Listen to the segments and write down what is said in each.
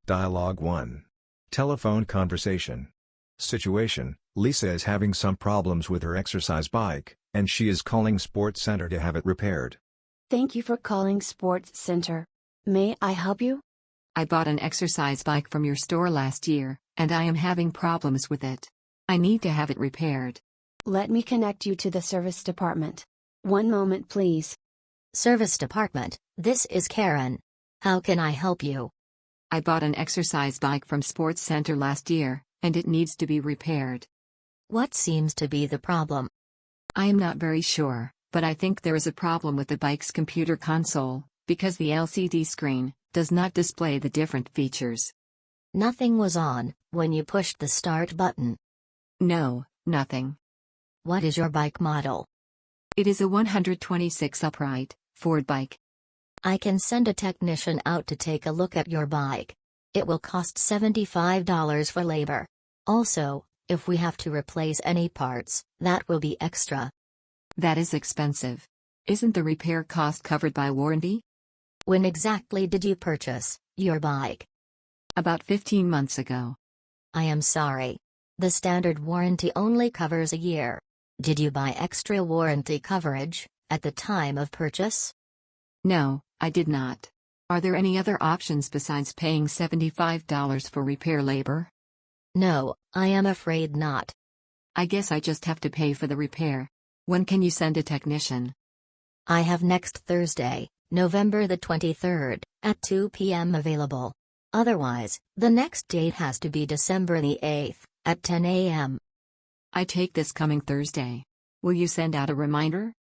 Dialogue 1. Telephone conversation. Situation: Lisa is having some problems with her exercise bike, and she is calling Sports Center to have it repaired. Thank you for calling Sports Center. May I help you? I bought an exercise bike from your store last year, and I am having problems with it. I need to have it repaired. Let me connect you to the service department. One moment, please. Service department, this is Karen. How can I help you? I bought an exercise bike from Sports Center last year, and it needs to be repaired. What seems to be the problem? I am not very sure, but I think there is a problem with the bike's computer console, because the LCD screen does not display the different features. Nothing was on when you pushed the start button. No, nothing. What is your bike model? It is a 126 upright Ford bike. I can send a technician out to take a look at your bike. It will cost $75 for labor. Also, if we have to replace any parts, that will be extra. That is expensive. Isn't the repair cost covered by warranty? When exactly did you purchase your bike? About 15 months ago. I am sorry. The standard warranty only covers a year. Did you buy extra warranty coverage at the time of purchase? No, I did not. Are there any other options besides paying $75 for repair labor? No, I am afraid not. I guess I just have to pay for the repair. When can you send a technician? I have next Thursday, November the 23rd, at 2 p.m. available. Otherwise, the next date has to be December the 8th, at 10 a.m. I take this coming Thursday. Will you send out a reminder?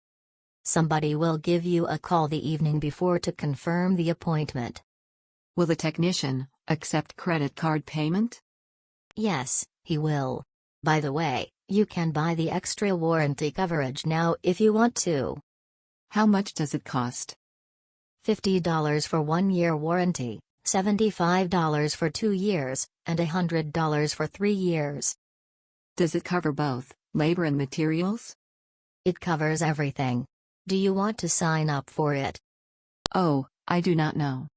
Somebody will give you a call the evening before to confirm the appointment. Will the technician accept credit card payment? Yes, he will. By the way, you can buy the extra warranty coverage now if you want to. How much does it cost? $50 for 1 year warranty, $75 for 2 years, and $100 for 3 years. Does it cover both labor and materials? It covers everything. Do you want to sign up for it? Oh, I do not know.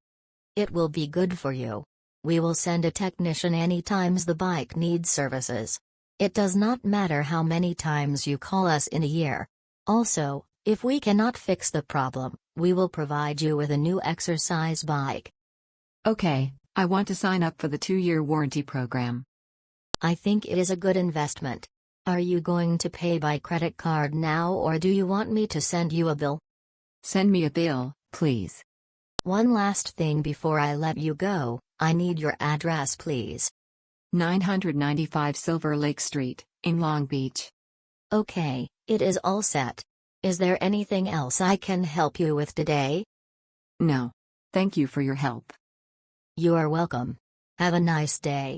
It will be good for you. We will send a technician anytime the bike needs services. It does not matter how many times you call us in a year. Also, if we cannot fix the problem, we will provide you with a new exercise bike. Okay, I want to sign up for the 2-year warranty program. I think it is a good investment. Are you going to pay by credit card now or do you want me to send you a bill? Send me a bill, please. One last thing before I let you go, I need your address please. 995 Silver Lake Street, in Long Beach. Okay, it is all set. Is there anything else I can help you with today? No. Thank you for your help. You are welcome. Have a nice day.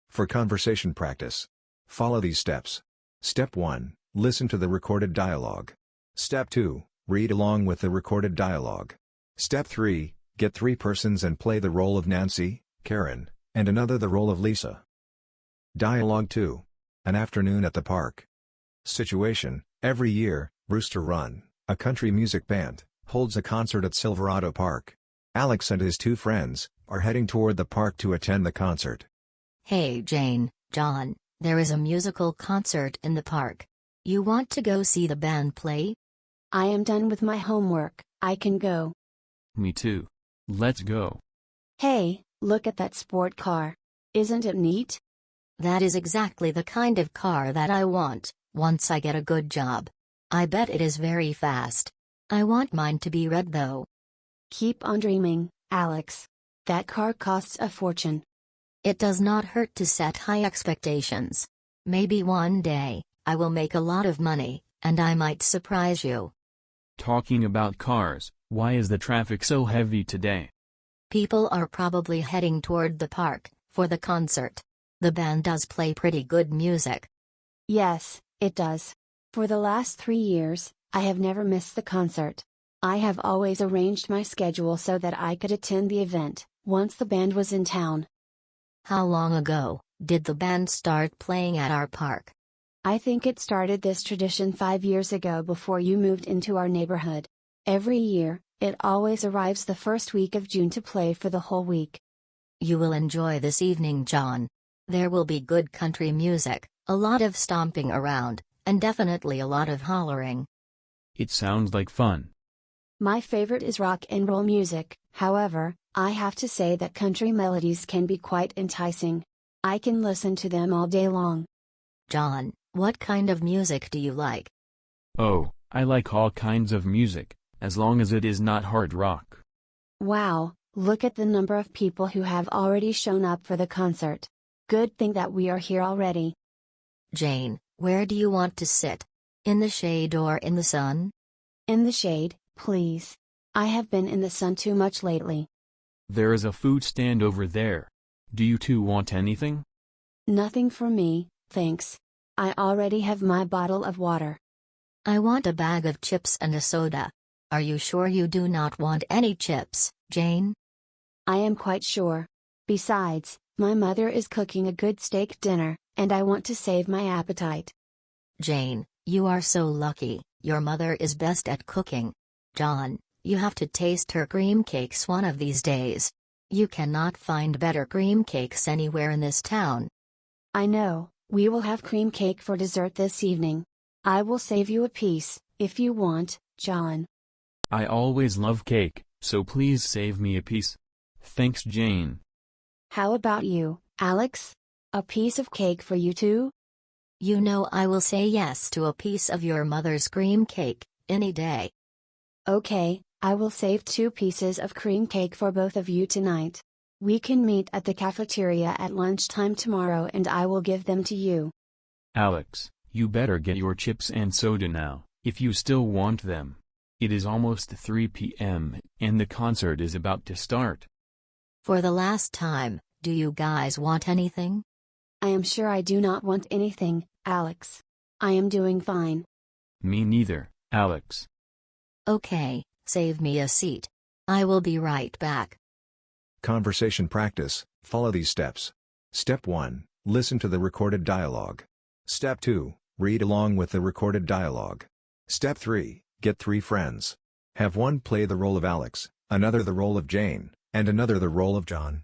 For conversation practice, follow these steps. Step 1. Listen to the recorded dialogue. Step 2. Read along with the recorded dialogue. Step 3. Get 3 persons and play the role of Nancy, Karen, and another the role of Lisa. Dialogue 2. An afternoon at the park. Situation: every year, Rooster Run, a country music band, holds a concert at Silverado Park. Alex and his 2 friends are heading toward the park to attend the concert. Hey Jane, John, there is a musical concert in the park. You want to go see the band play? I am done with my homework, I can go. Me too. Let's go. Hey, look at that sport car. Isn't it neat? That is exactly the kind of car that I want, once I get a good job. I bet it is very fast. I want mine to be red though. Keep on dreaming, Alex. That car costs a fortune. It does not hurt to set high expectations. Maybe one day, I will make a lot of money, and I might surprise you. Talking about cars, why is the traffic so heavy today? People are probably heading toward the park for the concert. The band does play pretty good music. Yes, it does. For the last 3 years, I have never missed the concert. I have always arranged my schedule so that I could attend the event, once the band was in town. How long ago did the band start playing at our park? I think it started this tradition 5 years ago before you moved into our neighborhood. Every year, it always arrives the first week of June to play for the whole week. You will enjoy this evening, John. There will be good country music, a lot of stomping around, and definitely a lot of hollering. It sounds like fun. My favorite is rock and roll music, however, I have to say that country melodies can be quite enticing. I can listen to them all day long. John, what kind of music do you like? Oh, I like all kinds of music, as long as it is not hard rock. Wow, look at the number of people who have already shown up for the concert. Good thing that we are here already. Jane, where do you want to sit? In the shade or in the sun? In the shade, please. I have been in the sun too much lately. There is a food stand over there. Do you two want anything? Nothing for me, thanks. I already have my bottle of water. I want a bag of chips and a soda. Are you sure you do not want any chips, Jane? I am quite sure. Besides, my mother is cooking a good steak dinner, and I want to save my appetite. Jane, you are so lucky, your mother is best at cooking. John, you have to taste her cream cakes one of these days. You cannot find better cream cakes anywhere in this town. I know, we will have cream cake for dessert this evening. I will save you a piece, if you want, John. I always love cake, so please save me a piece. Thanks, Jane. How about you, Alex? A piece of cake for you too? You know I will say yes to a piece of your mother's cream cake, any day. Okay, I will save 2 pieces of cream cake for both of you tonight. We can meet at the cafeteria at lunchtime tomorrow and I will give them to you. Alex, you better get your chips and soda now, if you still want them. It is almost 3 p.m., and the concert is about to start. For the last time, do you guys want anything? I am sure I do not want anything, Alex. I am doing fine. Me neither, Alex. Okay, save me a seat. I will be right back. Conversation practice. Follow these steps. Step 1. Listen to the recorded dialogue. Step 2. Read along with the recorded dialogue. Step 3. Get 3 friends. Have one play the role of Alex, another the role of Jane, and another the role of John.